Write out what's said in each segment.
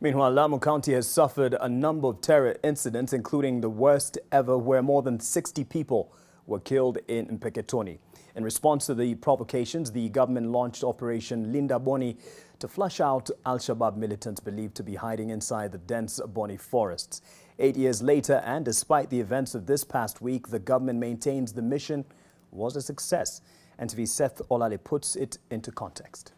Meanwhile, Lamu County has suffered a number of terror incidents, including the worst ever, where more than 60 people were killed in Mpeketoni. In response to the provocations, the government launched Operation Linda Boni to flush out Al-Shabaab militants believed to be hiding inside the dense Boni forests. 8 years later, and despite the events of this past week, the government maintains the mission was a success. NTV's Seth Olale puts it into context.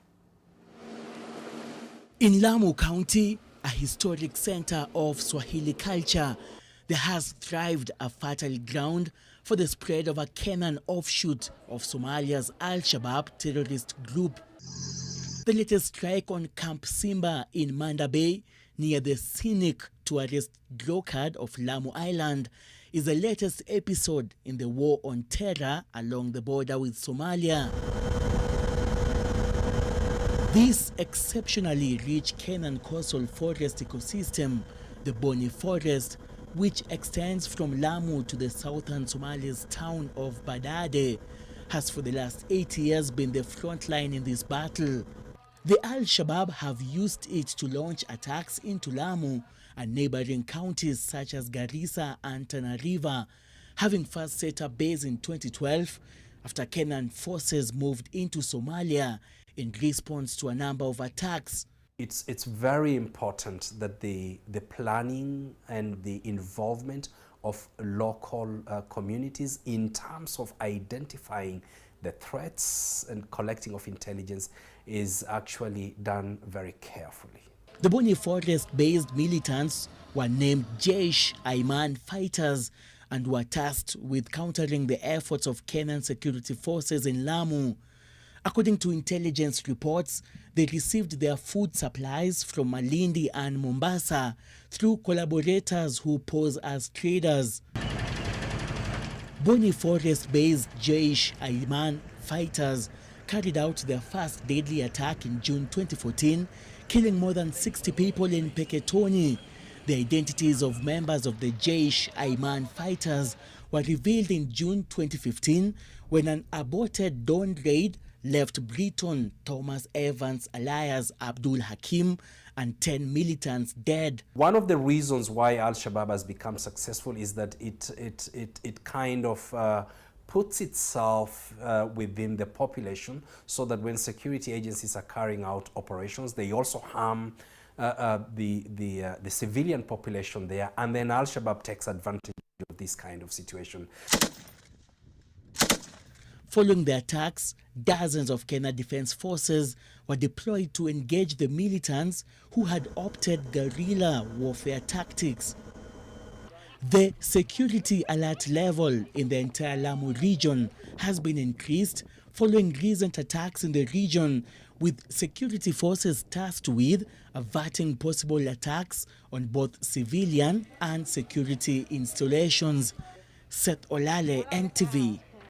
In Lamu County, a historic center of Swahili culture, there has thrived a fertile ground for the spread of a Kenyan offshoot of Somalia's Al-Shabaab terrorist group. The latest strike on Camp Simba in Manda Bay, near the scenic tourist drocard of Lamu Island, is the latest episode in the war on terror along the border with Somalia. This exceptionally rich Kenyan coastal forest ecosystem, the Boni Forest, which extends from Lamu to the southern Somalia's town of Badade, has for the last 8 years been the front line in this battle. The Al-Shabaab have used it to launch attacks into Lamu and neighboring counties such as Garissa and Tana River, having first set up base in 2012 after Kenyan forces moved into Somalia in response to a number of attacks. It's very important that the planning and the involvement of local communities in terms of identifying the threats and collecting of intelligence is actually done very carefully. The Boni Forest-based militants were named Jaish Aiman fighters and were tasked with countering the efforts of Kenyan security forces in Lamu. According to intelligence reports, they received their food supplies from Malindi and Mombasa through collaborators who pose as traders. Boni Forest-based Jaish Aiman fighters carried out their first deadly attack in June 2014, killing more than 60 people in Mpeketoni. The identities of members of the Jaish Aiman fighters were revealed in June 2015 when an aborted dawn raid left Briton Thomas Evans alias Abdul Hakim and 10 militants dead. One of the reasons why Al-Shabaab has become successful is that it kind of puts itself within the population, so that when security agencies are carrying out operations, they also harm the civilian population there, and then Al-Shabaab takes advantage of this kind of situation. Following the attacks, dozens of Kenya Defense Forces were deployed to engage the militants who had opted guerrilla warfare tactics. The security alert level in the entire Lamu region has been increased following recent attacks in the region, with security forces tasked with averting possible attacks on both civilian and security installations. Seth Olale, NTV.